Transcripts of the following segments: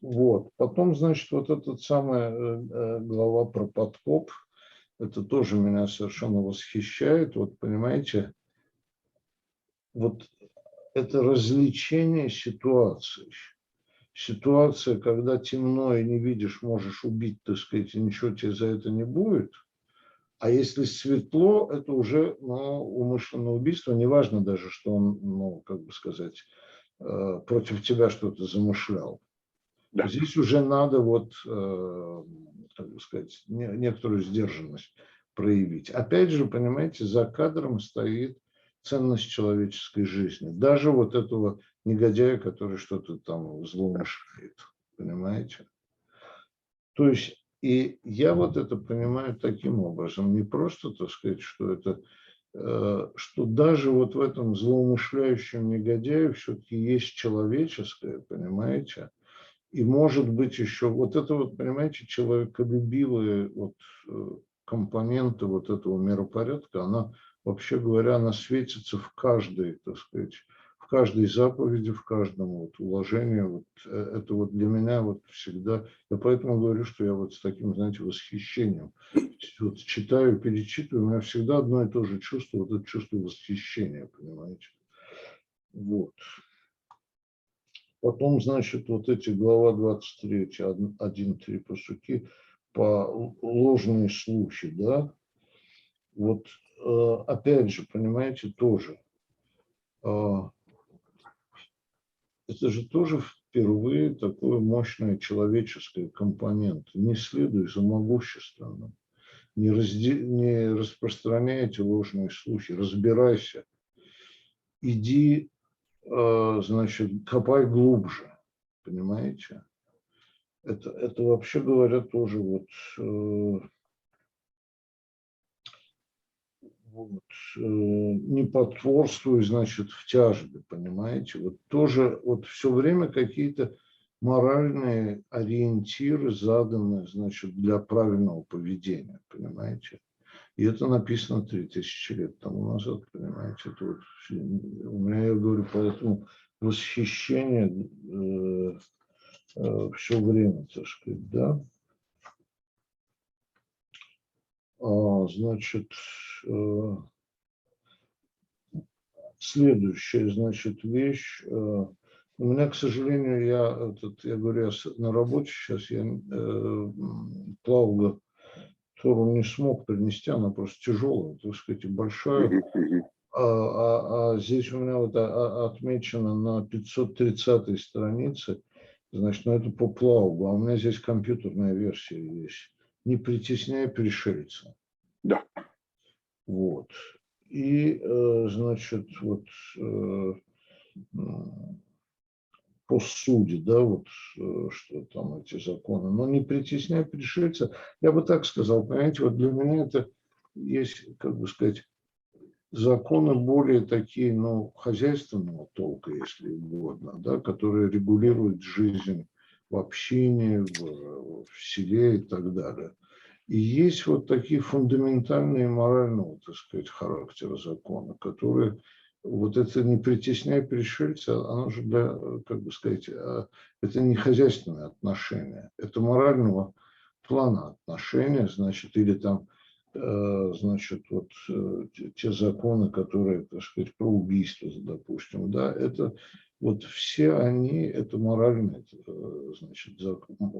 Вот. Потом, значит, вот этот самый глава про подкоп, это тоже меня совершенно восхищает. Вот понимаете, вот это развлечение ситуаций. Ситуация, когда темно и не видишь, можешь убить, так сказать, и ничего тебе за это не будет. А если светло, это уже умышленное убийство. Неважно даже, что он, как бы сказать, против тебя что-то замышлял. Да. Здесь уже надо вот, как бы сказать, некоторую сдержанность проявить. Опять же, понимаете, за кадром стоит ценность человеческой жизни. Даже вот этого негодяя, который что-то там злоумышляет. Понимаете? То есть, и я вот это понимаю таким образом. Не просто, так сказать, что это, что даже вот в этом злоумышляющем негодяе все-таки есть человеческое, понимаете? И может быть еще вот это вот, понимаете, человеколюбивые вот компоненты вот этого миропорядка, она, вообще говоря, она светится в каждой, так сказать, в каждой заповеди, в каждом вот уложении. Вот, это вот для меня вот всегда, я поэтому говорю, что я вот с таким, знаете, восхищением вот читаю, перечитываю, у меня всегда одно и то же чувство, вот это чувство восхищения, понимаете. Вот. Потом, значит, вот эти глава 23, 1-3 пасуки по ложные слухи, да, вот опять же, понимаете, тоже, это же тоже впервые такое мощное человеческое компонент. Не следуй за могущественным, не распространяй эти ложные слухи, разбирайся, иди, значит, копай глубже, понимаете? Это вообще говоря тоже вот не потворствуй, значит, в тяжбе, понимаете? Вот тоже вот все время какие-то моральные ориентиры заданы, значит, для правильного поведения, понимаете? И это написано 3000 лет тому назад, понимаете? Это вот, у меня, я говорю, поэтому восхищение все время, так сказать, да. Значит, следующая, значит, вещь. У меня, к сожалению, я говорю, на работе сейчас, я Плавга Тору не смог принести, она просто тяжелая, так сказать, и большая. Здесь у меня вот отмечено на 530 странице, значит, это по Плаугу, а у меня здесь компьютерная версия есть. Не притесняй пришельца. Да. Вот. И, значит, вот по суде, да, вот что там эти законы. Но не притесняй пришельца. Я бы так сказал, понимаете, вот для меня это есть, как бы сказать, законы более такие, хозяйственного толка, если угодно, да, которые регулируют жизнь в общине, в селе и так далее. И есть вот такие фундаментальные морального, так сказать, характера закона, которые вот это не притесняй пришельца, оно же для, как бы сказать, это не хозяйственные отношения, это морального плана отношения, значит, или там, значит, вот те законы, которые, так сказать, про убийство, допустим, да, это вот все они, это моральные, значит,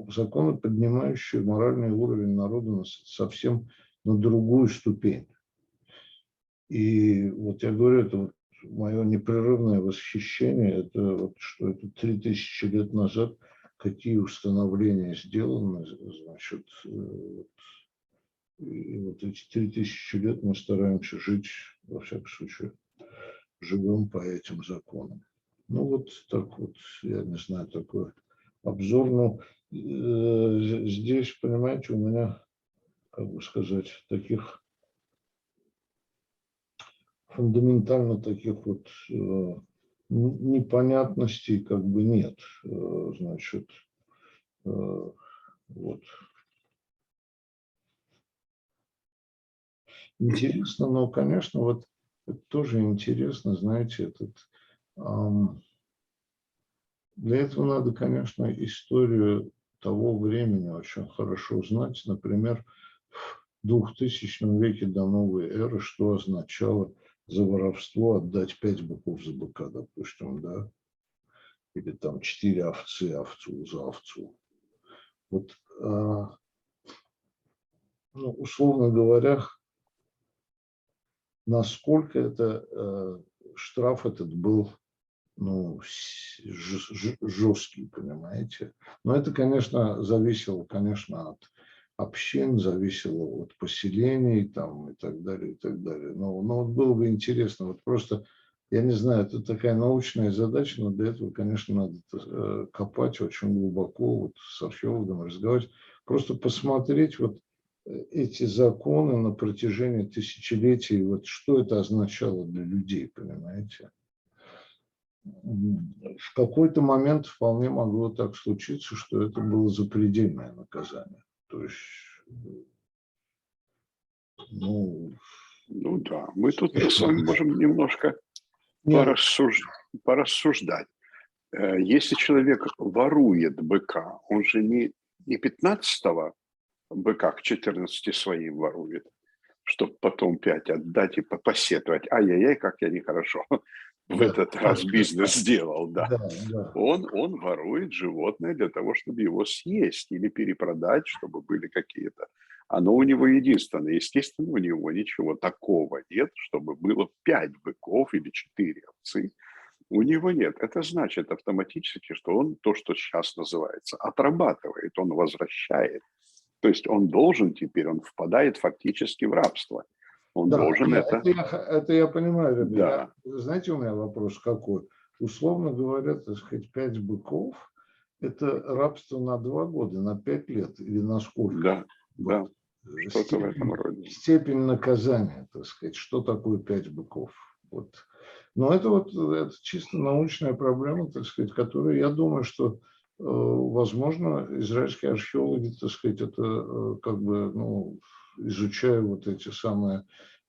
законы, поднимающие моральный уровень народа совсем на другую ступень. И вот я говорю, это вот мое непрерывное восхищение, это вот, что это 3000 лет назад, какие установления сделаны, значит, и вот эти 3000 лет мы стараемся жить, во всяком случае, живем по этим законам. Ну вот так вот, я не знаю, такой обзор. Но здесь, понимаете, у меня, как бы сказать, таких фундаментально таких вот непонятностей как бы нет. Значит, вот. Интересно, но, конечно, вот это тоже интересно, знаете, этот Для этого надо, конечно, историю того времени очень хорошо знать. Например, в 2000 веке до новой эры, что означало за воровство отдать 5 быков за быка, допустим, да? Или там 4 овцы овцу за овцу. Вот, ну, условно говоря, насколько это штраф этот был, ну, жесткий, понимаете. Но это, конечно, зависело, конечно, от общин, зависело от поселений там, и так далее, и так далее. Но вот было бы интересно, вот просто, я не знаю, это такая научная задача, но для этого, конечно, надо копать очень глубоко, вот с археологом разговаривать, просто посмотреть вот эти законы на протяжении тысячелетий, вот что это означало для людей, понимаете. В какой-то момент вполне могло так случиться, что это было запредельное наказание. То есть, ну... Ну да, мы тут с вами можем немножко порассуждать. Если человек ворует быка, он же не 15-го быка к 14 своим ворует, чтобы потом 5 отдать и посетовать. Ай-яй-яй, как я нехорошо в этот раз бизнес сделал. Да. Он ворует животное для того, чтобы его съесть или перепродать, чтобы были какие-то. Оно у него единственное. Естественно, у него ничего такого нет, чтобы было 5 быков или 4 овцы. У него нет. Это значит автоматически, что он то, что сейчас называется, отрабатывает, он возвращает. То есть он должен теперь, он впадает фактически в рабство. Он должен это я понимаю, ребята. Да. Знаете, у меня вопрос какой? Условно говоря, так сказать, 5 быков – это рабство на 2 года, на 5 лет или на сколько? Да, да. Что-то в этом роде. Степень наказания, так сказать, что такое 5 быков. Вот. Но это чисто научная проблема, так сказать, которую, я думаю, что, возможно, израильские археологи, так сказать, это как бы, ну, изучая вот эти самые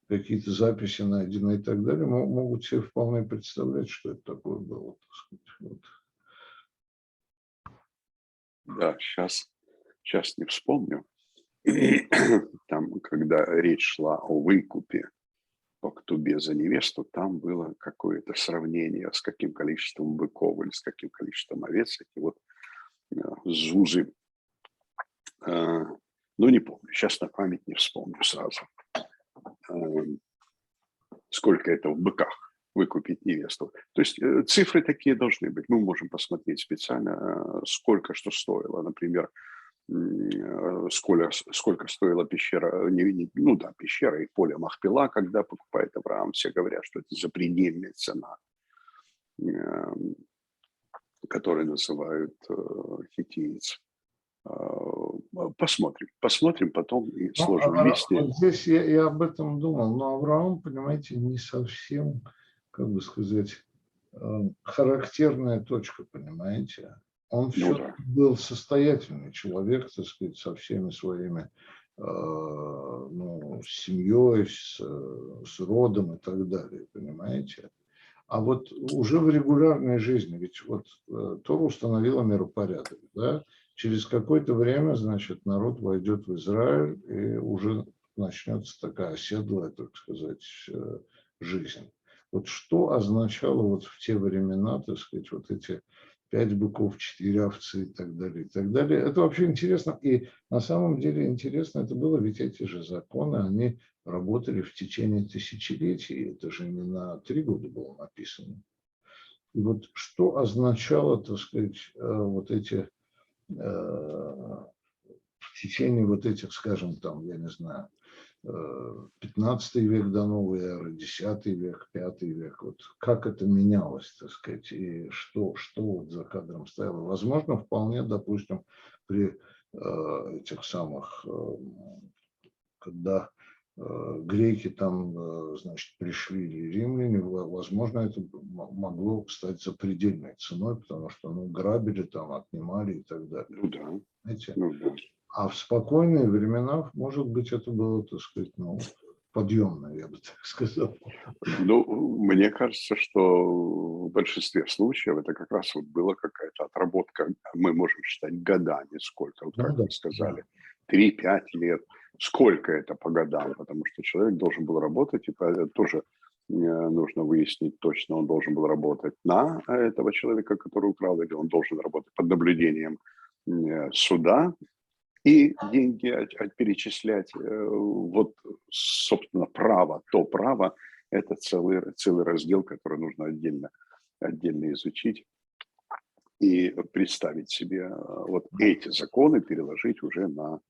какие-то записи найденные и так далее, могут себе вполне представлять, что это такое было, так сказать. Вот. Да, сейчас не вспомню. Там, когда речь шла о выкупе по ктубе за невесту, там было какое-то сравнение, с каким количеством быков или с каким количеством овец. Эти вот зузы, ну не помню, сейчас на память не вспомню сразу, сколько это в быках выкупить невесту. То есть цифры такие должны быть. Мы можем посмотреть специально, сколько что стоило. Например, сколько стоила пещера, пещера и поле Махпела, когда покупает Авраам. Все говорят, что это запредельная цена, которую называют хиттиец. Посмотрим потом и сложим вместе. Вот здесь я об этом думал, но Авраам, понимаете, не совсем, как бы сказать, характерная точка, понимаете. Он все-таки был состоятельный человек, так сказать, со всеми своими, семьей, с родом и так далее, понимаете. А вот уже в регулярной жизни, ведь вот Тора установила миропорядок, да, через какое-то время, значит, народ войдет в Израиль, и уже начнется такая оседлая, так сказать, жизнь. Вот что означало вот в те времена, так сказать, вот эти 5 быков, 4 овцы и так далее, и так далее. Это вообще интересно. И на самом деле интересно это было, ведь эти же законы, они работали в течение тысячелетий. Это же не на 3 года было написано. И вот что означало, так сказать, вот эти, в течение вот этих, скажем, там, я не знаю, 15 век до новой эры, 10 век, 5 век, вот как это менялось, так сказать, и что вот за кадром стояло. Возможно, вполне, допустим, при этих самых, когда греки там, значит, пришли, или римляне, возможно, это могло стать запредельной ценой, потому что, грабили там, отнимали и так далее. Ну да. Знаете? Ну да. А в спокойные времена, может быть, это было, так сказать, подъемная, я бы так сказал. Ну, мне кажется, что в большинстве случаев это как раз вот была какая-то отработка. Мы можем считать годами, сколько, вот Ну как да, вы сказали, да. 3-5 лет. Сколько это по годам? Потому что человек должен был работать, и тоже нужно выяснить точно, он должен был работать на этого человека, который украл, или он должен работать под наблюдением суда, и деньги перечислять. Вот, собственно, право, то право, это целый раздел, который нужно отдельно изучить и представить себе вот эти законы, переложить уже на, так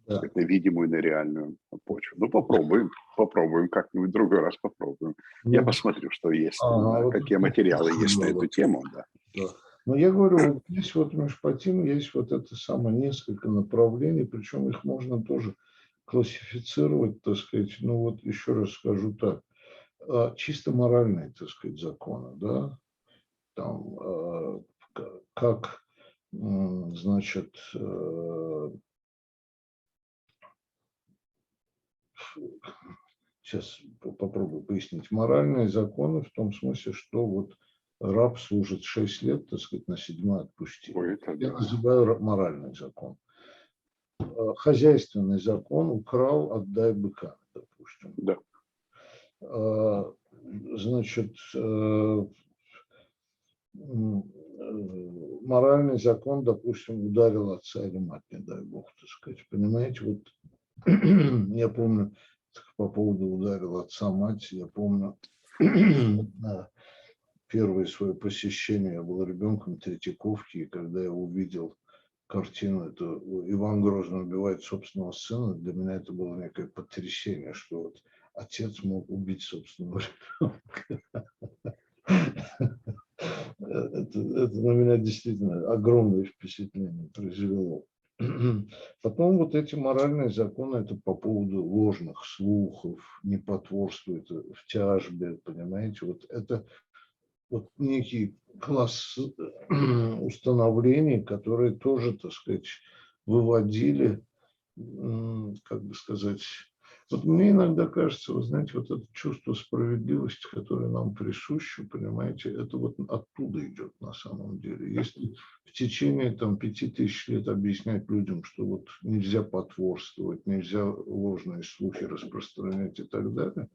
Да. сказать, на видимую, на реальную почву. Ну, попробуем, как-нибудь в другой раз попробуем. Я Ну, посмотрю, что есть, вот какие это материалы есть на здорово. эту тему, да. Да. Но я говорю, вот здесь вот межпотим есть вот это самое несколько направлений, причем их можно тоже классифицировать, так сказать, ну вот еще раз скажу так, чисто моральные, так сказать, законы, да, там, как, значит, сейчас попробую пояснить, моральные законы в том смысле, что вот раб служит 6 лет, так сказать, на 7-й отпустили. Ой, это Я да. называю моральный закон. Хозяйственный закон украл, отдай быка, допустим. Да. Значит, моральный закон, допустим, ударил отца или мать, не дай бог, так сказать. Понимаете, вот я помню, по поводу ударил отца, мать, я помню, первое свое посещение, я был ребенком Третьяковки, и когда я увидел картину, это Иван Грозный убивает собственного сына, для меня это было некое потрясение, что вот отец мог убить собственного ребенка. Это на меня действительно огромное впечатление произвело. Потом вот эти моральные законы, это по поводу ложных слухов, не потворствует в тяжбе, понимаете, вот это вот некий класс установлений, которые тоже, так сказать, выводили, как бы сказать, вот мне иногда кажется, вы знаете, вот это чувство справедливости, которое нам присуще, понимаете, это вот оттуда идет на самом деле. Если в течение там 5000 лет объяснять людям, что вот нельзя потворствовать, нельзя ложные слухи распространять и так далее,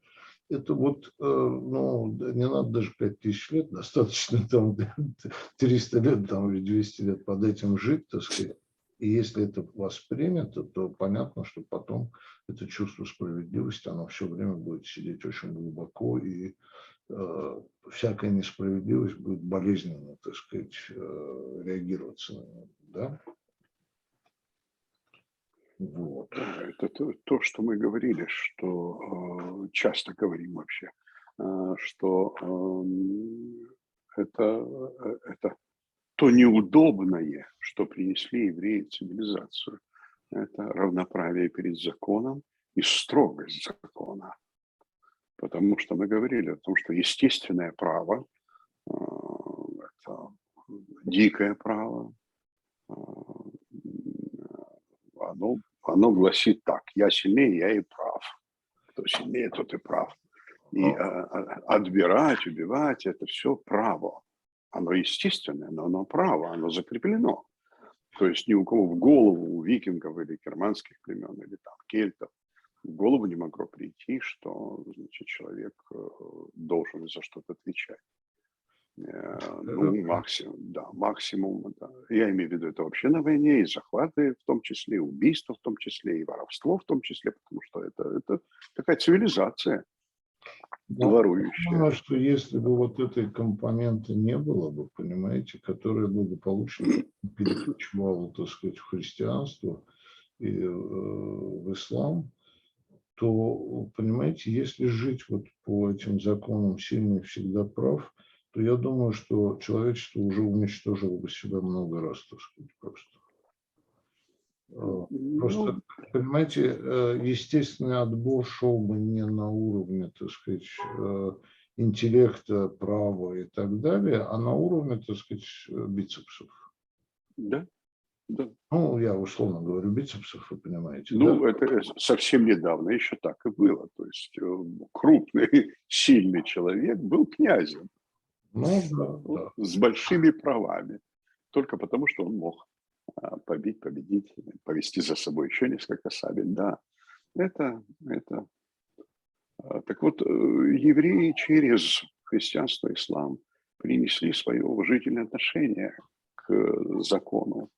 это вот, ну, не надо даже 5000 лет, достаточно там 300 лет там, или 200 лет под этим жить, так сказать. И если это воспринято, то понятно, что потом это чувство справедливости, оно все время будет сидеть очень глубоко, и всякая несправедливость будет болезненно, так сказать, реагироваться на нее, да? Вот. Да, это то, что мы говорили, что часто говорим вообще, что это то неудобное, что принесли евреи в цивилизацию. Это равноправие перед законом и строгость закона. Потому что мы говорили о том, что естественное право это дикое право, оно гласит так: я сильнее, я и прав. Кто сильнее, тот и прав. И отбирать, убивать – это все право. Оно естественное, но оно право, оно закреплено. То есть ни у кого в голову, у викингов или германских племен, или там кельтов, в голову не могло прийти, что, значит, человек должен за что-то отвечать. Ну, максимум, да. Я имею в виду это вообще на войне, и захваты в том числе, и убийства в том числе, и воровство в том числе, потому что это такая цивилизация ворующая. Я думаю, что если бы вот этой компоненты не было бы, понимаете, которая благополучно перекочевала, так сказать, в христианство и в ислам, то, понимаете, если жить вот по этим законам «сильный всегда прав», то я думаю, что человечество уже уничтожило бы себя много раз, так сказать, просто. Просто, Ну, понимаете, естественный отбор шел бы не на уровне, так сказать, интеллекта, права и так далее, а на уровне, так сказать, бицепсов. да, да. Ну, я условно говорю, бицепсов, вы понимаете, да? Ну, это совсем недавно еще так и было. То есть крупный, сильный человек был князем, Ну, да, вот, да. с большими правами, только потому, что он мог победить, повести за собой еще несколько сабель. Да, это. Так вот, евреи через христианство, ислам принесли свое уважительное отношение к закону,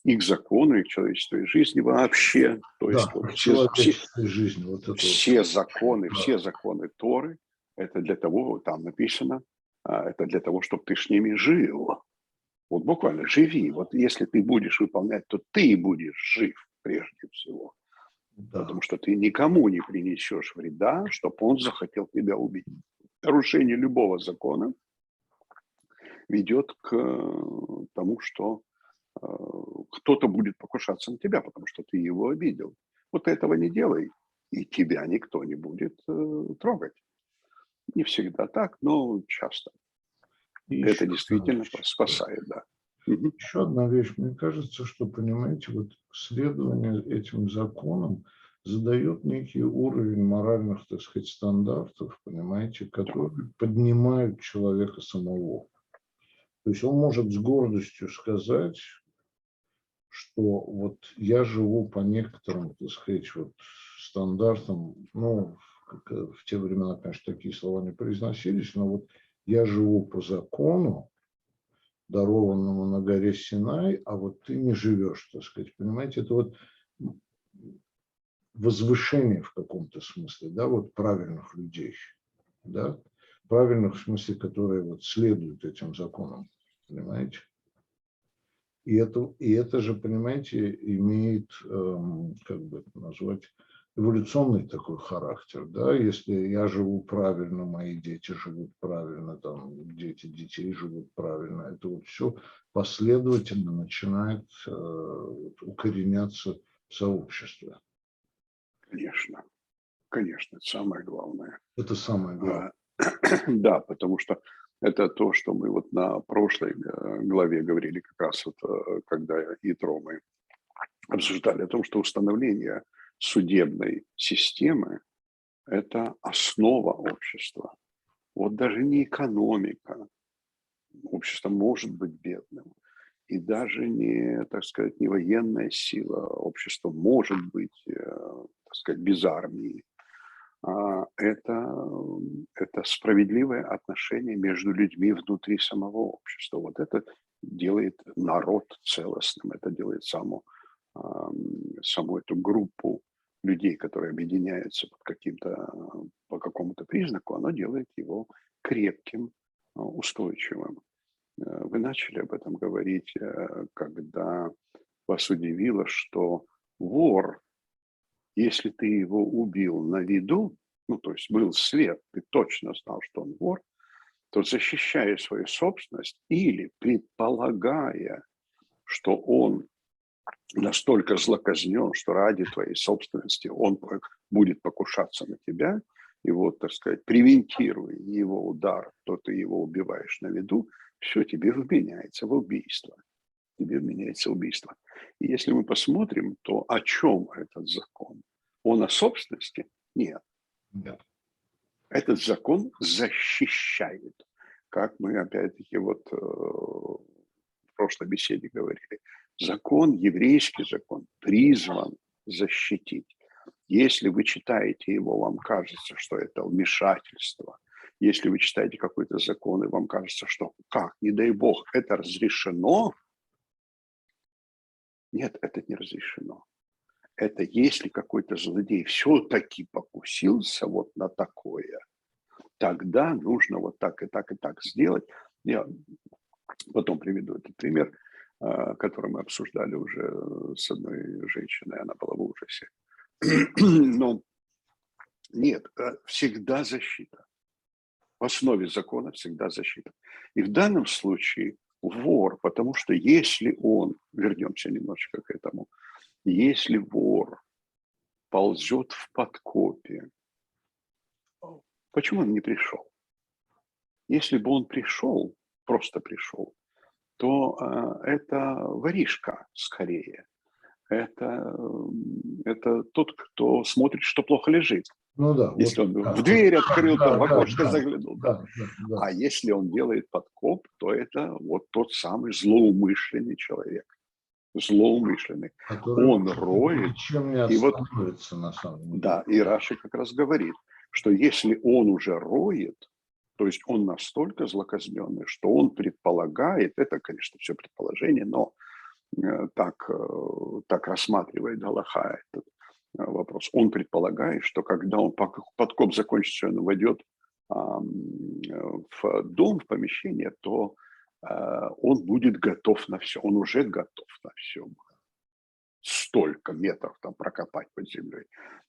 и к закону, и к человеческой жизни вообще. То есть Да, вот в человеческой жизни вот это вот. все законы Торы, это для того, вот там написано, это для того, чтобы ты с ними жил. Вот буквально живи. Вот если ты будешь выполнять, то ты будешь жив прежде всего. Да, Потому что ты никому не принесешь вреда, чтобы он захотел тебя убить. Нарушение любого закона ведет к тому, что кто-то будет покушаться на тебя, потому что ты его обидел. Вот этого не делай, и тебя никто не будет трогать. Не всегда так, но часто. и Это еще одна действительно вещь. спасает, да. Мгм. Еще одна вещь. Мне кажется, что, понимаете, вот следование этим законам задает некий уровень моральных, так сказать, стандартов, понимаете, Да, которые поднимают человека самого. То есть он может с гордостью сказать, что вот я живу по некоторым, так сказать, вот стандартам, ну, в те времена, конечно, такие слова не произносились, но вот я живу по закону, дарованному на горе Синай, а вот ты не живешь, так сказать, понимаете, это вот возвышение в каком-то смысле, да, вот правильных людей, да, правильных в смысле, которые вот следуют этим законам, понимаете. И это же, понимаете, имеет, как бы это назвать, эволюционный такой характер, да, если я живу правильно, мои дети живут правильно, там, дети детей живут правильно, это вот все последовательно начинает укореняться в сообществе. конечно. Конечно, это самое главное. Это самое главное. А, Да, потому что это то, что мы вот на прошлой главе говорили, как раз вот, когда ИТРО мы обсуждали о том, что установление судебной системы– это основа общества. Вот даже не экономика. Общество может быть бедным. И даже не, так сказать, не военная сила. Общество может быть, так сказать, без армии. Это справедливое отношение между людьми внутри самого общества. Вот это делает народ целостным, это делает саму эту группу людей, которые объединяются по какому-то признаку, оно делает его крепким, устойчивым. Вы начали об этом говорить, когда вас удивило, что вор, если ты его убил на виду, ну, то есть был свет, ты точно знал, что он вор, то защищая свою собственность или предполагая, что он настолько злоказнен, что ради твоей собственности он будет покушаться на тебя, и вот, так сказать, превентируя его удар, то ты его убиваешь на виду, все, тебе вменяется в убийство. Тебе вменяется убийство. И если мы посмотрим, то о чем этот закон? Он о собственности? Нет. Нет. Этот закон защищает. Как мы опять-таки вот в прошлой беседе говорили. Закон, еврейский закон, призван защитить. Если вы читаете его, вам кажется, что это вмешательство. Если вы читаете какой-то закон, и вам кажется, что как, не дай бог, это разрешено. Нет, это не разрешено. Это если какой-то злодей все-таки покусился вот на такое, тогда нужно вот так и так и так сделать. Я потом приведу этот пример, который мы обсуждали уже с одной женщиной, она была в ужасе. Но нет, всегда защита. В основе закона всегда защита. И в данном случае вор, потому что если он, вернемся немножечко к этому, если вор ползет в подкопе, почему он не пришел? Если бы он пришел, просто пришел, то это воришка скорее. Это тот, кто смотрит, что плохо лежит. Ну да. Если Вот, он да, в дверь открыл, да, там в да, окошко заглянул. да, да, да. А если он делает подкоп, то это вот тот самый злоумышленный человек. Злоумышленный. Который Он роет. ничем не И вот, остановится на самом деле. да, и Раши как раз говорит, что если он уже роет, то есть он настолько злоказненный, что он предполагает, это, конечно, все предположение, но так рассматривает Галаха этот вопрос. Он предполагает, что когда он подкоп закончится, он войдет в дом, в помещение, то он будет готов на все. Он уже готов на все. Столько метров там прокопать под землей.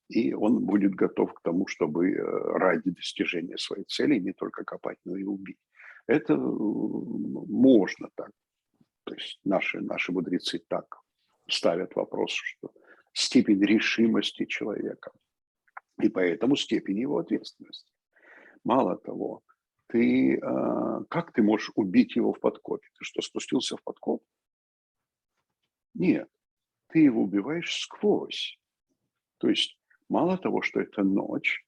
И он будет готов к тому, чтобы ради достижения своей цели не только копать, но и убить. Это можно так. То есть наши мудрецы так ставят вопрос, что степень решимости человека и поэтому степень его ответственности. Мало того, как ты можешь убить его в подкопе? Ты что, спустился в подкоп? Нет, ты его убиваешь сквозь. То есть мало того, что это ночь,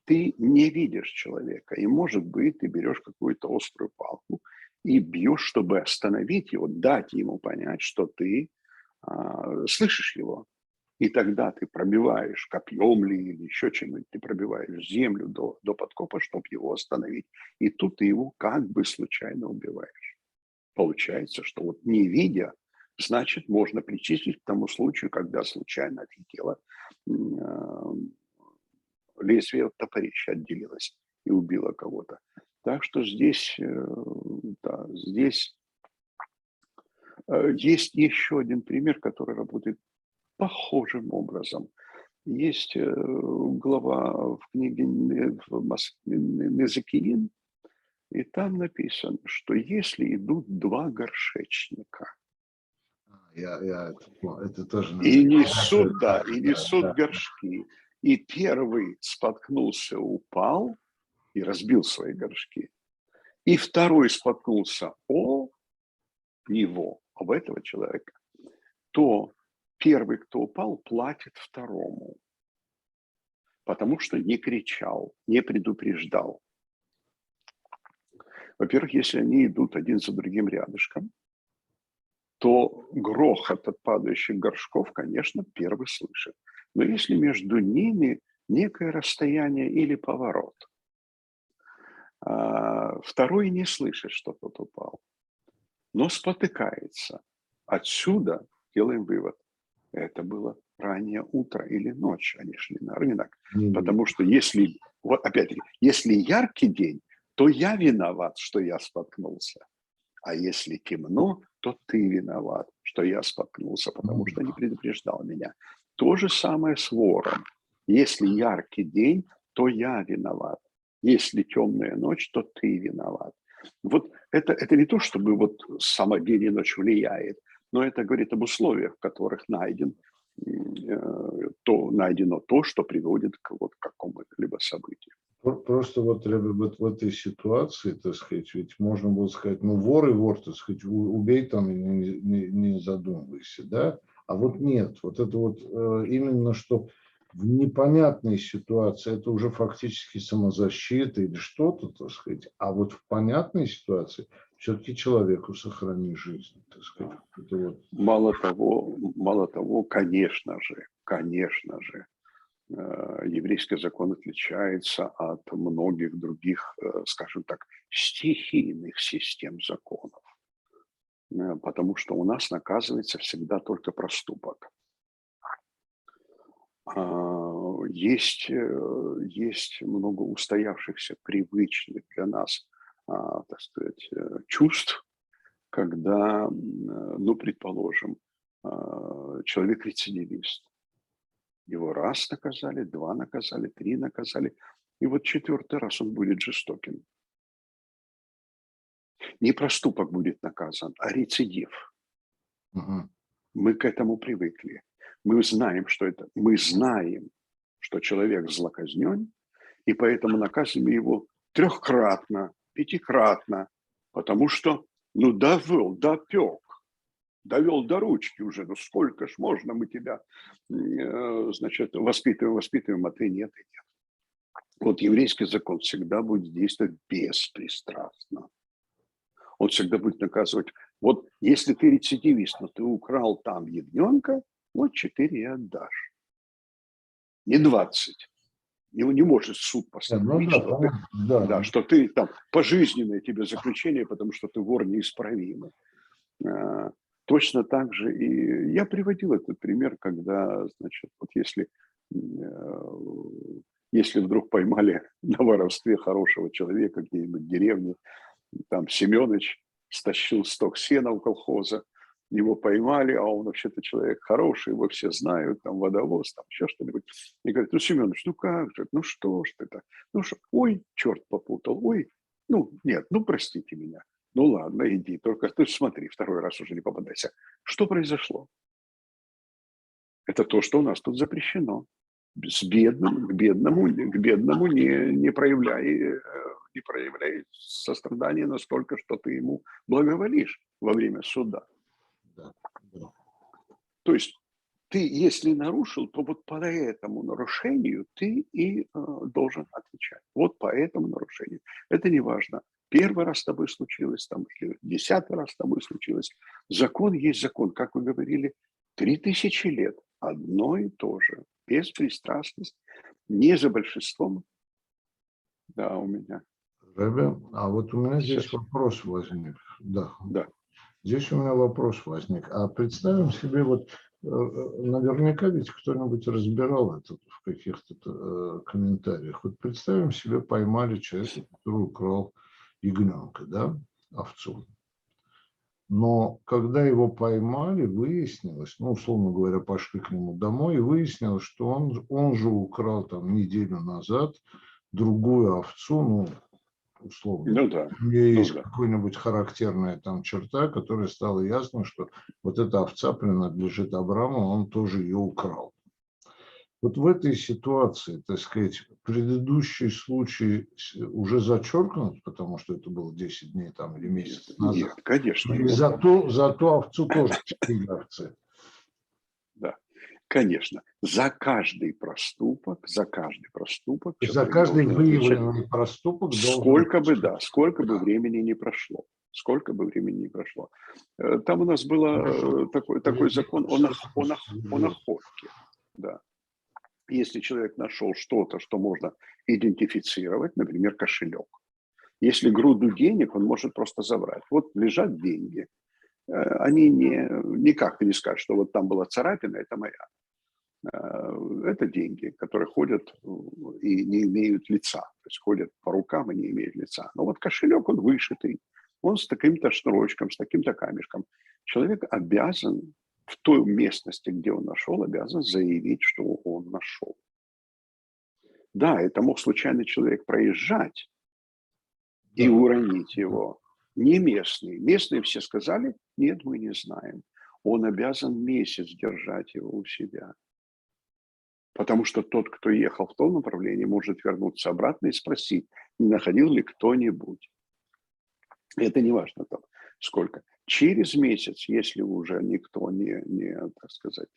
ты не видишь человека. И, может быть, ты берешь какую-то острую палку и бьешь, чтобы остановить его, дать ему понять, что ты слышишь его. И тогда ты пробиваешь копьем ли или еще чем-нибудь, ты пробиваешь землю до подкопа, чтобы его остановить. И тут ты его как бы случайно убиваешь. Получается, что вот не видя, значит, можно причислить к тому случаю, когда случайно отлетело лезвие от топорища, отделилось и убило кого-то. Так что здесь, да, здесь есть еще один пример, который работает похожим образом. Есть глава в книге Незекиин, и там написано, что если идут два горшечника Это тоже и называется. несут горшки, и первый споткнулся, упал и разбил свои горшки, и второй споткнулся об этого человека, то первый, кто упал, платит второму, потому что не кричал, не предупреждал. Во-первых, если они идут один за другим рядышком, то грохот от падающих горшков, конечно, первый слышит. Но если между ними некое расстояние или поворот, второй не слышит, что тот упал, но спотыкается. Отсюда делаем вывод. Это было раннее утро или ночь, они шли на рынок. Потому что если, вот опять-таки, если яркий день, то я виноват, что я споткнулся. А если темно, то ты виноват, что я споткнулся, потому что не предупреждал меня. То же самое с вором. Если яркий день, то я виноват. Если темная ночь, то ты виноват. Вот это не то, чтобы вот сама день и ночь влияет, но это говорит об условиях, в которых найдено то, что приводит к вот какому-либо событию. Просто вот в этой ситуации, так сказать, ведь можно было сказать, ну, вор и вор, так сказать, убей там и не задумывайся, да? А вот нет, вот это вот именно что в непонятной ситуации это уже фактически самозащита или что-то, так сказать, а вот в понятной ситуации все-таки человеку сохрани жизнь, так сказать. Это вот. Мало того, конечно же, еврейский закон отличается от многих других, скажем так, стихийных систем законов, потому что у нас наказывается всегда только проступок. Есть много устоявшихся, привычных для нас, так сказать, чувств, когда, ну, предположим, человек рецидивист. Его раз наказали, два наказали, три наказали, и вот четвертый раз он будет жестоким. Не проступок будет наказан, а рецидив. Угу. Мы к этому привыкли. Мы знаем, что человек злоказнен, и поэтому наказываем его трехкратно, пятикратно, потому что Ну, допек, довел до ручки уже. Ну, сколько ж можно мы тебя, значит, воспитываем, а ты нет и нет. Вот еврейский закон всегда будет действовать беспристрастно. Он всегда будет наказывать. Вот если ты рецидивист, но ты украл там ягненка, вот 4 и отдашь. Не 20. Его не может суд постановить, да, что ты, да, что ты там пожизненное тебе заключение, потому что ты вор неисправимый. Точно так же и я приводил этот пример, когда, значит, вот если вдруг поймали на воровстве хорошего человека где-нибудь в деревне, там Семенович стащил сток сена у колхоза, его поймали, а он вообще-то человек хороший, его все знают, там водовоз, там еще что-нибудь. И говорят, ну, Семенович, ну как же, ну что ж ты так? Ну что, ой, черт попутал, ой, ну нет, ну простите меня. Ну ладно, иди, только ты смотри, второй раз уже не попадайся. Что произошло? Это то, что у нас тут запрещено. К бедному не проявляй сострадания настолько, что ты ему благоволишь во время суда. Да. То есть ты, если нарушил, то вот по этому нарушению ты и должен отвечать. Вот по этому нарушению. Это не важно. Первый раз с тобой случилось, там, или 10-й раз с тобой случилось. Закон есть закон. Как вы говорили, 3000 лет. Одно и то же. Беспристрастность. Не за большинством. Да, у меня. А вот у меня здесь Сейчас. вопрос возник. Да. Да. Здесь у меня вопрос возник. А представим себе, вот наверняка ведь кто-нибудь разбирал это в каких-то комментариях. Вот представим себе, поймали человека, который украл ягненка, да, овцу. Но когда его поймали, выяснилось, ну, условно говоря, пошли к нему домой, и выяснилось, что он же украл там неделю назад другую овцу, ну, условно. Ну да. У нее есть да. какая-нибудь характерная там черта, которая стала ясно, что вот эта овца принадлежит Аврааму, он тоже ее украл. Вот в этой ситуации, так сказать, предыдущий случай уже зачеркнут, потому что это было 10 дней там, или месяц назад. Нет, конечно. Или зато овцу тоже 4 овцы. Да, конечно. За каждый проступок За человек каждый должен отвечать. выявленный проступок должен... Сколько бы времени не прошло. Сколько бы времени не прошло. Там у нас был такой закон о находке. Да. Если человек нашел что-то, что можно идентифицировать, например, кошелек. Если груду денег, он может просто забрать. Вот лежат деньги. Они никак не скажут, что вот там была царапина, это моя. Это деньги, которые ходят и не имеют лица. То есть ходят по рукам и не имеют лица. Но вот кошелек, он вышитый, он с таким-то шнурочком, с таким-то камешком. Человек обязан в той местности, где он нашел, обязан заявить, что он нашел. Да, это мог случайный человек проезжать и уронить его. Не местные. Местные все сказали, нет, мы не знаем. Он обязан месяц держать его у себя. Потому что тот, кто ехал в том направлении, может вернуться обратно и спросить, не находил ли кто-нибудь. Это не важно там сколько. Через месяц, если уже никто так сказать,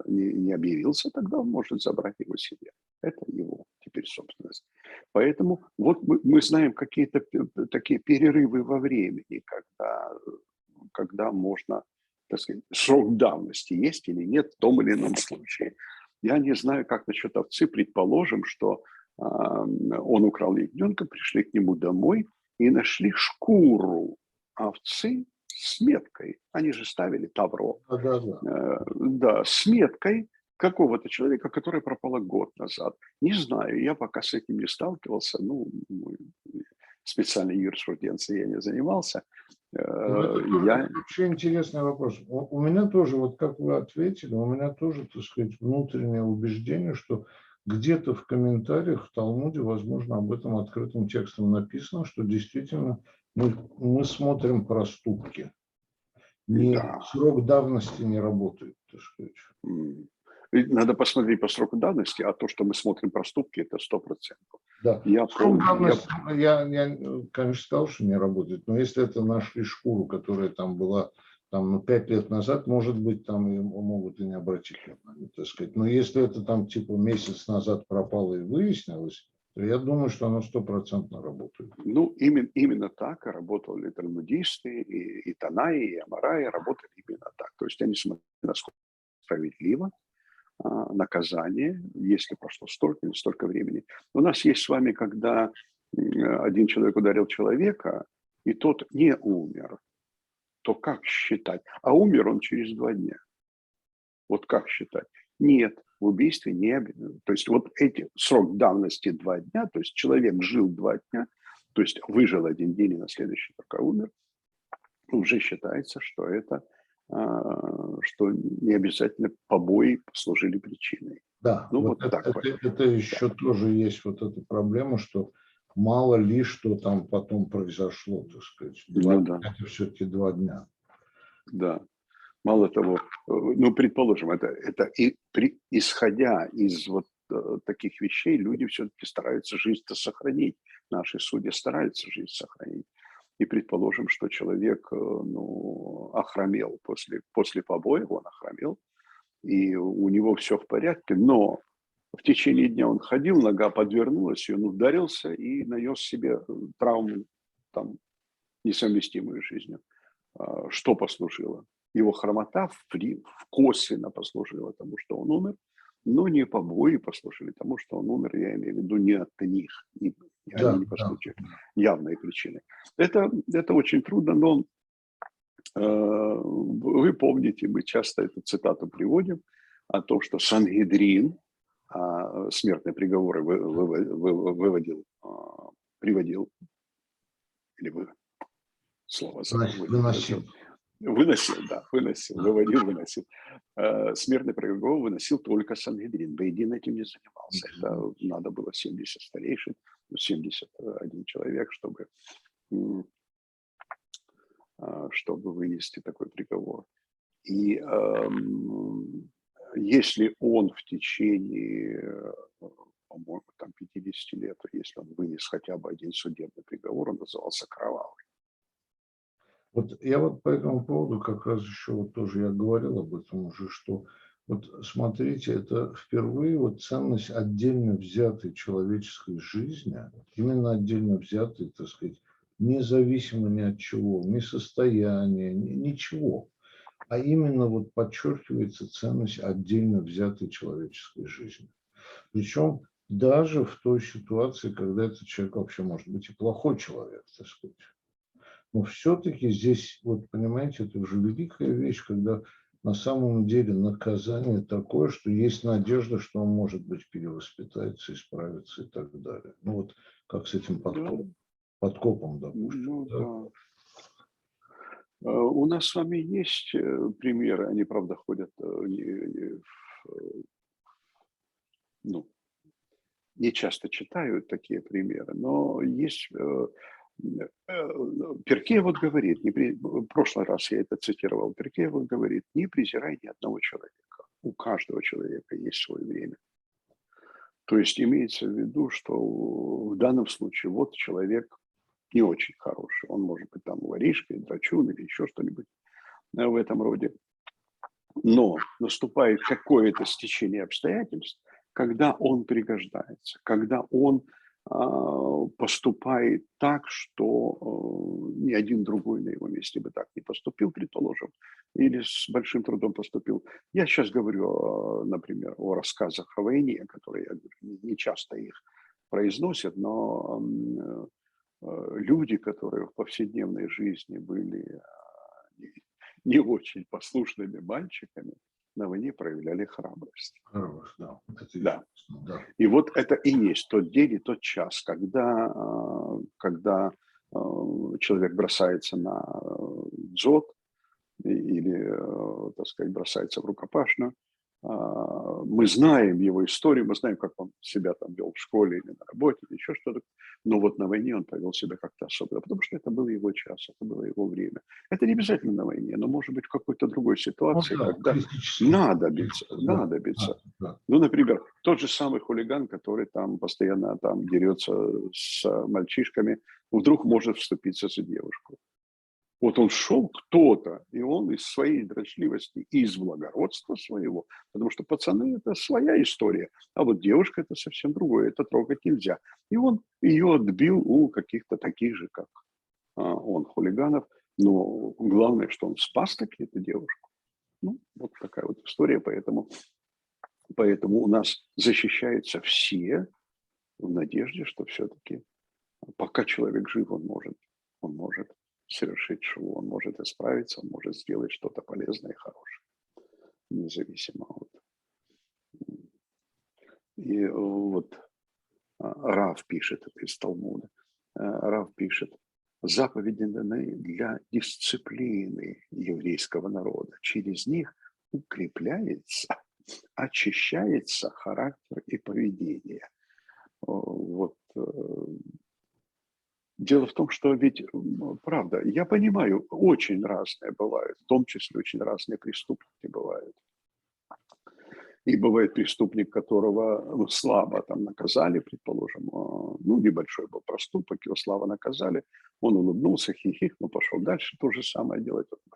не объявился, тогда он может забрать его себе. Это его теперь собственность. Поэтому вот мы знаем какие-то такие перерывы во времени, когда можно, так сказать, срок давности есть или нет в том или ином случае. Я не знаю, как насчет овцы. Предположим, что он украл ягненка, пришли к нему домой и нашли шкуру овцы с меткой. Они же ставили тавро. Да, с меткой какого-то человека, который пропал год назад. Не знаю, я пока с этим не сталкивался. Ну, специальной юриспруденцией я не занимался. Это вообще интересный вопрос. У меня тоже, вот как вы ответили, у меня тоже, так сказать, внутреннее убеждение, что где-то в комментариях в Талмуде, возможно, об этом открытым текстом написано, что действительно мы смотрим проступки. Срок давности не работает, так сказать. И надо посмотреть по сроку давности, а то, что мы смотрим проступки, это 100%. Да. Я Срок помню, давности, я, конечно, сказал, что не работает, но если это нашли шкуру, которая там была там, 5 лет назад, может быть, там и могут и не обратить внимания, так сказать. Но если это там типа месяц назад пропало и выяснилось, то я думаю, что оно 100% работает. ну, именно так и работали талмудисты, и Танаи, и Амараи работали именно так. То есть они смотрели, насколько справедливо наказание, если прошло столько или столько времени. У нас есть с вами, когда один человек ударил человека, и тот не умер, то как считать? А умер он через 2 дня. Вот как считать? Нет, в убийстве не обвинен. То есть вот эти срок давности 2 дня, то есть человек жил 2 дня, то есть выжил 1 день и на следующий только умер, уже считается, что это что не обязательно побои послужили причиной. Да, Ну вот вот так вот. это еще тоже есть вот эта проблема, что мало ли что там потом произошло, так сказать. Ну да, Это все-таки 2 дня. да. Мало того, ну, предположим, это исходя из вот таких вещей, люди все-таки стараются жизнь-то сохранить. Наши судьи стараются жизнь сохранить. И предположим, что человек, ну, охромел после побоев, он охромел, и у него все в порядке, но в течение дня он ходил, нога подвернулась, и он ударился и нанес себе травму, там, несовместимую с жизнью. Что послужило? Его хромота косвенно послужила тому, что он умер, но не побои послужили тому, что он умер, я имею в виду не от них, они Да, не да. послужили явной причиной. Это очень трудно, но вы помните, мы часто эту цитату приводим о том, что Сангедрин смертные приговоры выводил, приводил, или слово забыл, Выносил. выносил, да, выносил, Да. выводил, выносил. Смертный приговор выносил только Сангедрин. Бейдин этим не занимался. Это надо было 70 старейшин, 71 человек, чтобы вынести такой приговор. И если он в течение, по-моему, там 50 лет, если он вынес хотя бы один судебный приговор, он назывался кровавый. Вот я вот по этому поводу как раз еще вот тоже я говорил об этом уже, что вот смотрите, это впервые вот ценность отдельно взятой человеческой жизни, именно отдельно взятой, так сказать, независимо ни от чего, ни состояния, ничего, а именно вот подчеркивается ценность отдельно взятой человеческой жизни. Причем даже в той ситуации, когда этот человек вообще может быть и плохой человек, так сказать. Но все-таки здесь, вот понимаете, это уже великая вещь, когда на самом деле наказание такое, что есть надежда, что он, может быть, перевоспитается, исправится и так далее. Ну вот как с этим подкопом, допустим. Ну Да? да. У нас с вами есть примеры, они, правда, ходят ну, не часто читаю такие примеры, но есть Перкей вот говорит, в прошлый раз я это цитировал, Перкей вот говорит, не презирай ни одного человека. У каждого человека есть свое время. То есть имеется в виду, что в данном случае вот человек не очень хороший. Он может быть там воришкой, драчун или еще что-нибудь в этом роде. Но наступает какое-то стечение обстоятельств, когда он пригождается, когда он поступает так, что ни один другой на его месте бы так не поступил, предположим, или с большим трудом поступил. Я сейчас говорю, например, о рассказах о войне, которые, я говорю, не часто их произносят, но люди, которые в повседневной жизни были не очень послушными мальчиками, на войне проявляли храбрость. Хорош, да. Это Да. известно, да. И вот это и есть тот день и тот час, когда человек бросается на дзот или, так сказать, бросается в рукопашную, Мы знаем его историю, мы знаем, как он себя там вел в школе или на работе, или еще что-то. Но вот на войне он повел себя как-то особенно, потому что это был его час, это было его время. Это не обязательно на войне, но может быть в какой-то другой Ну ситуации, да, когда критически. надобится, Да, надобится. да, да. Ну, например, тот же самый хулиган, который там постоянно там дерется с мальчишками, вдруг может вступиться за девушку. Вот он шел кто-то, и он из своей дрочливости, из благородства своего, потому что пацаны – это своя история, а вот девушка – это совсем другое, это трогать нельзя. И он ее отбил у каких-то таких же, как он, хулиганов. Но главное, что он спас таки эту девушку. Ну, вот такая вот история, поэтому у нас защищаются все в надежде, что все-таки пока человек жив, он может совершить шоу, он может исправиться, он может сделать что-то полезное и хорошее, независимо от. И вот Рав пишет, это из Талмуда, Рав пишет, заповеди даны для дисциплины еврейского народа. Через них укрепляется, очищается характер и поведение. Вот дело в том, что ведь, правда, я понимаю, очень разные бывают, в том числе очень разные преступники бывают. И бывает преступник, которого слабо там наказали, предположим, ну, небольшой был проступок, его слабо наказали, он улыбнулся, хихикнул, пошел дальше, то же самое делать, потом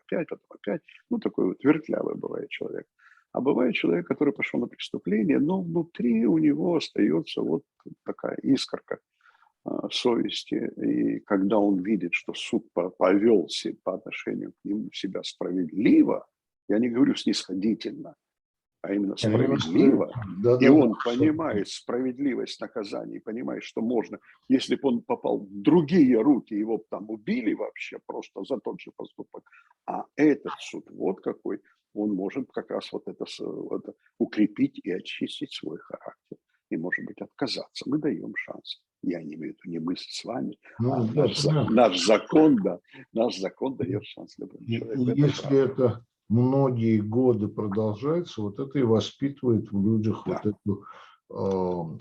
опять. Ну, такой вот вертлявый бывает человек. А бывает человек, который пошел на преступление, но внутри у него остается вот такая искорка совести. И когда он видит, что суд повел по отношению к нему себя справедливо, я не говорю снисходительно, а именно справедливо, Да, и да, да. он понимает справедливость наказания, понимает, что можно, если бы он попал в другие руки, его бы там убили вообще просто за тот же поступок, а этот суд, вот какой, он может как раз вот это укрепить и очистить свой характер, и, может быть, отказаться. Мы даем шанс. Я не имею в виду не мы с вами, а Ну, да, понятно. наш закон дает шанс любому И человеку. Это если правда. это многие годы продолжается, вот это и воспитывает в людях вот Да. эту,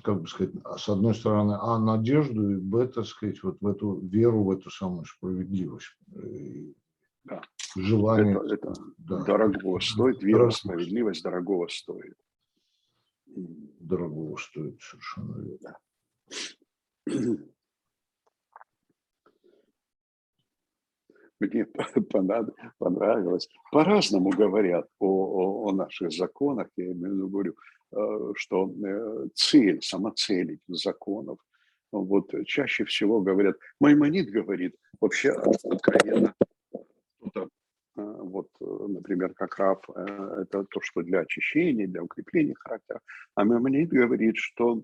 как бы сказать, с одной стороны, надежду, и б, так сказать, вот в эту веру, в эту самую справедливость, и Да. желание, Это да, дорого стоит, вера в дорого, справедливость дорогого стоит. дорого стоит, совершенно верно. Да. Мне понравилось. По-разному говорят о наших законах. Я имею в виду, говорю, что цель, сама цель этих законов. Вот чаще всего говорят, Маймонид говорит, вообще откровенно, вот, например, как Рав, это то, что для очищения, для укрепления характера. А Маймонид говорит, что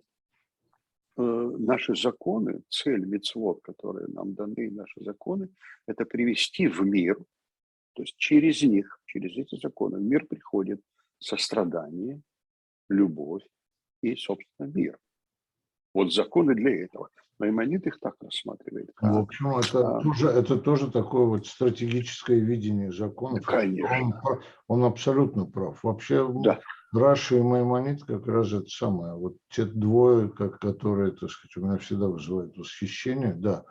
наши законы, цель мицвот, которые нам даны, наши законы, это привести в мир, то есть через них, через эти законы в мир приходит сострадание, любовь и, собственно, мир. Вот законы для этого. Маймонид их так рассматривает, В как, общем, это тоже такое вот стратегическое видение законов. конечно, Он абсолютно прав. Вообще, да, Раши и Маймонид как раз это самое. Вот те двое, которые, так сказать, у меня всегда вызывают восхищение, да.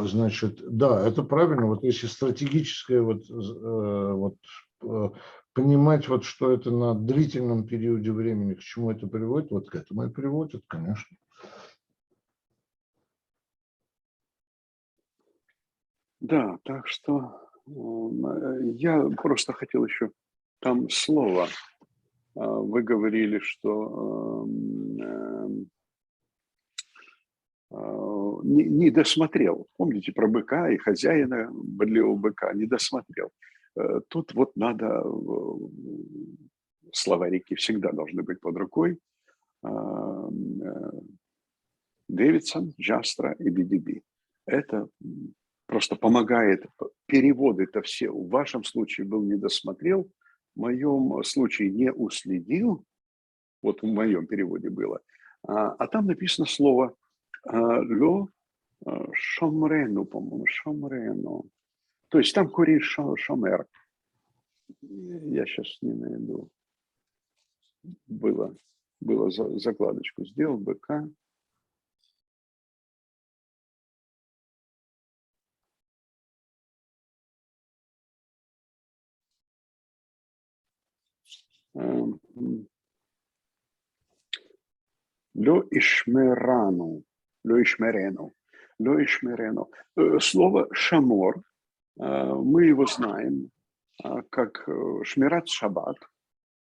Значит, да, это правильно. Вот если стратегическое понимать, вот, что это на длительном периоде времени, к чему это приводит, вот к этому и приводит, конечно. да, так что я просто хотел еще там слово. Вы говорили, что не досмотрел. Помните про быка и хозяина бодливого быка? Не досмотрел. Тут вот надо, словарики всегда должны быть под рукой. Дэвидсон, Джастра и BDB. Это просто помогает. Переводы-то все. В вашем случае был не досмотрел, в моем случае не уследил. Вот в моем переводе было. А там написано слово «лё шомрену», по-моему, шомрену. То есть там корень шомер. Я сейчас не найду. было закладочку. Сделал быка. Лё ишмерану. Лё ишмерену. Лё ишмерену. Слово шамор, мы его знаем как шмират шаббат,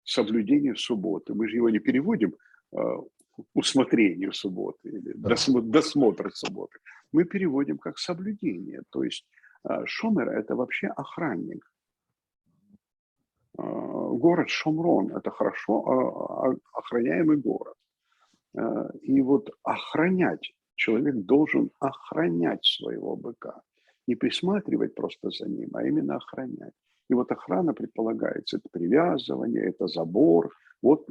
соблюдение субботы. Мы же его не переводим усмотрение субботы или досмотр субботы. Мы переводим как соблюдение. То есть шомер – это вообще охранник. Город Шомрон – это хорошо охраняемый город. И вот охранять, человек должен охранять своего быка. Не присматривать просто за ним, а именно охранять. И вот охрана предполагается, это привязывание, это забор, вот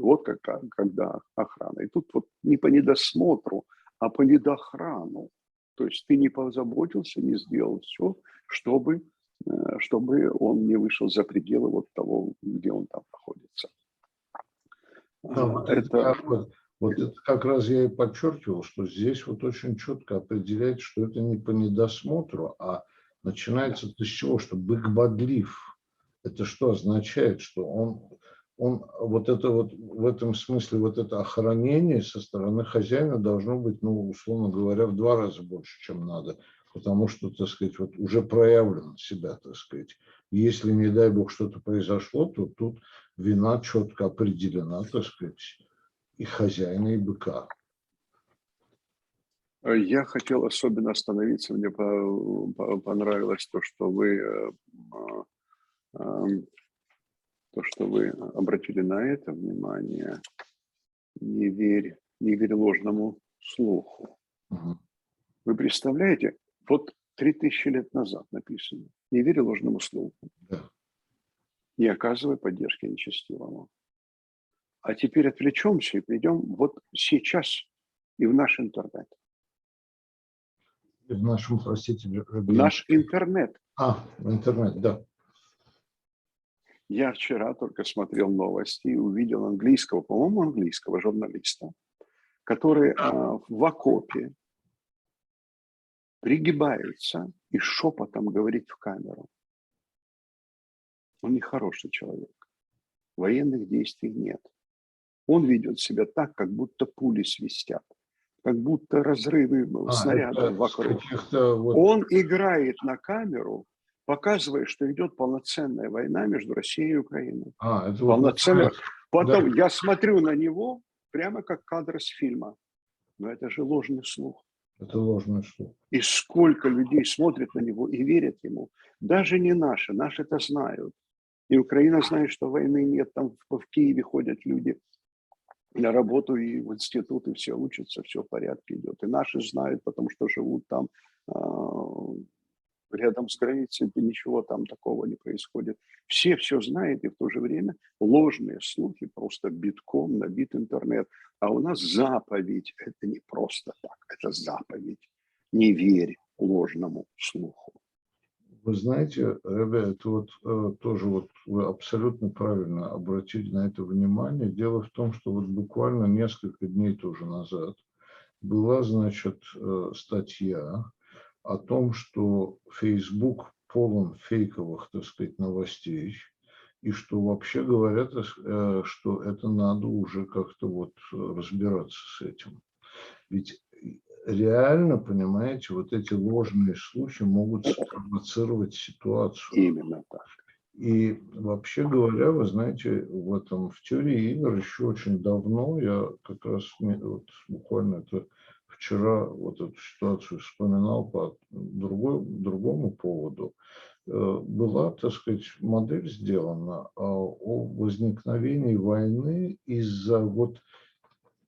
когда охрана. И тут вот не по недосмотру, а по недоохрану. То есть ты не позаботился, не сделал все, чтобы он не вышел за пределы вот того, где он там находится. Да, вот это как раз я и подчеркивал, что здесь вот очень четко определяется, что это не по недосмотру, а начинается с чего, что бык бодлив. Это что означает, что он вот это вот в этом смысле вот это охранение со стороны хозяина должно быть, ну, условно говоря, в 2 раза больше, чем надо, потому что, так сказать, вот уже проявлено себя, так сказать. Если, не дай бог, что-то произошло, то тут вина четко определена, так сказать, и хозяина, и быка. Я хотел особенно остановиться, мне понравилось то, что вы обратили на это внимание. Не верь ложному слуху. Угу. Вы представляете, вот 3000 лет назад написано: не верь ложному слуху, Да. не оказывай поддержки нечестивому. А теперь отвлечемся и придем вот сейчас и в наш интернет. В нашем, простите, в наш интернет. В интернет, да. Я вчера только смотрел новости и увидел английского, по-моему, английского журналиста, который в окопе пригибается и шепотом говорит в камеру. Он нехороший человек. Военных действий нет. Он ведет себя так, как будто пули свистят, как будто разрывы снарядов вокруг. Он играет на камеру, показывая, что идет полноценная война между Россией и Украиной. Полноценная. Потом я смотрю на него прямо как кадр с фильма. Но это же ложный слух. Это ложный слух. И сколько людей смотрят на него и верят ему. Даже не наши. Наши это знают. И Украина знает, что войны нет. Там в Киеве ходят люди на работу и в институт, и все учатся, все в порядке идет. И наши знают, потому что живут там рядом с границей, и ничего там такого не происходит. Все знают, и в то же время ложные слухи, просто битком набит интернет. А у нас заповедь, это не просто так, это заповедь. Не верь ложному слуху. Вы знаете, ребята, это вот тоже вот вы абсолютно правильно обратили на это внимание. Дело в том, что вот буквально несколько дней тоже назад была, значит, статья о том, что Facebook полон фейковых, так сказать, новостей, и что вообще говорят, что это надо уже как-то вот разбираться с этим. Ведь реально, понимаете, вот эти ложные слухи могут спровоцировать ситуацию. Именно так. И вообще говоря, вы знаете, в теории игр еще очень давно, я как раз вот буквально это вчера вот эту ситуацию вспоминал по другому поводу, была, так сказать, модель сделана о возникновении войны из-за вот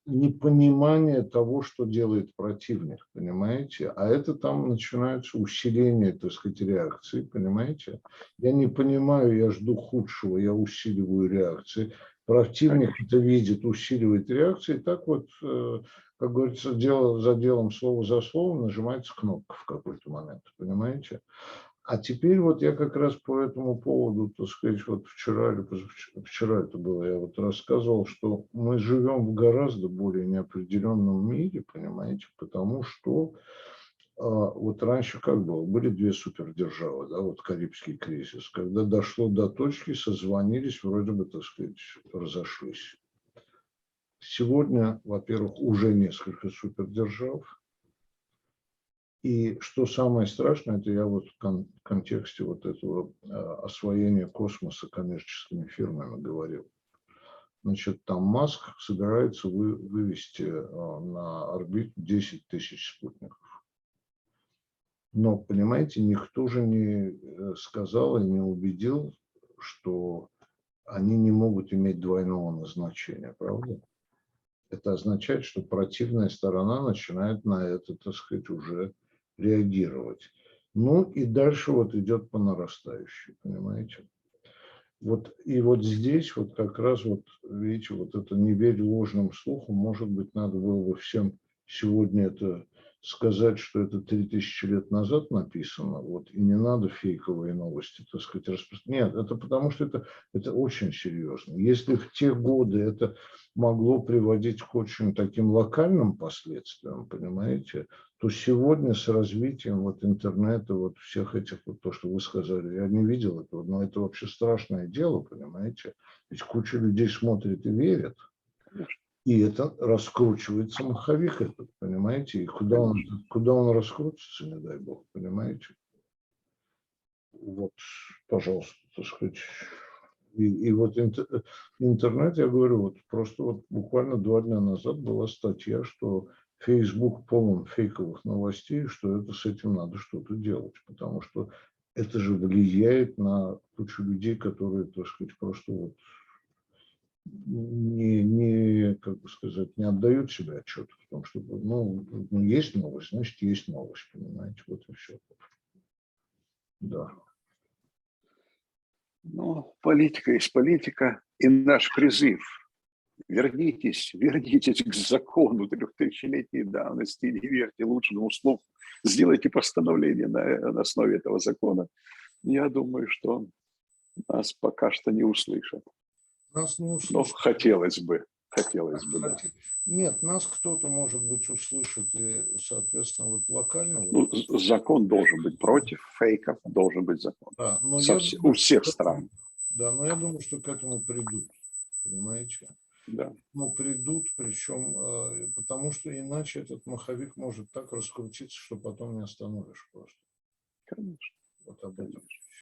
непонимание того, что делает противник, понимаете? А это там начинается усиление, так сказать, реакции, понимаете? Я не понимаю, я жду худшего, я усиливаю реакции. Противник это видит, усиливает реакции. И так вот, как говорится, дело за делом, слово за словом нажимается кнопка в какой-то момент, понимаете? А теперь вот я как раз по этому поводу, так сказать, вот вчера или вчера это было, я вот рассказывал, что мы живем в гораздо более неопределенном мире, понимаете, потому что вот раньше как было, были две супердержавы, да, вот Карибский кризис, когда дошло до точки, созвонились, вроде бы, так сказать, разошлись. Сегодня, во-первых, уже несколько супердержав. И что самое страшное, это я вот в контексте вот этого освоения космоса коммерческими фирмами говорил. Значит, там Маск собирается вывести на орбиту 10 тысяч спутников. Но, понимаете, никто же не сказал и не убедил, что они не могут иметь двойного назначения, правда? Это означает, что противная сторона начинает на это, так сказать, уже реагировать. Ну и дальше вот идет по нарастающей, понимаете? Вот, и вот здесь вот как раз вот, видите, вот это не верь ложным слухам, может быть, надо было бы всем сегодня это сказать, что это 3000 лет назад написано, вот, и не надо фейковые новости, так сказать, распространять. Нет, это потому что это очень серьезно. Если в те годы это могло приводить к очень таким локальным последствиям, понимаете, то сегодня с развитием вот интернета, вот всех этих, вот то, что вы сказали, я не видел этого, но это вообще страшное дело, понимаете? Ведь куча людей смотрит и верит, и это раскручивается маховик этот, понимаете? И куда он раскрутится, не дай бог, понимаете? Вот, пожалуйста, так сказать. И вот интернет, я говорю, вот просто вот буквально 2 дня назад была статья, что Facebook полон фейковых новостей, что это с этим надо что-то делать, потому что это же влияет на кучу людей, которые, так сказать, просто вот как бы сказать, не отдают себе отчет в том, что, ну, есть новость, значит, есть новость, понимаете, вот и все. Да. Ну, политика есть политика. И наш призыв: вернитесь к закону 3000-летней давности, не верьте ложному слуху, сделайте постановление на основе этого закона. Я думаю, что нас пока что не услышат. Нас не Но услышат. хотелось бы, да. Нет, нас кто-то, может быть, услышит, и, соответственно, вот локально. Ну, закон должен быть против фейков, должен быть закон. Да, но У всех стран. Да, но я думаю, что к этому придут, понимаете? Да. Ну, придут, причем, потому что иначе этот маховик может так раскрутиться, что потом не остановишь просто. Конечно. Вот об этом.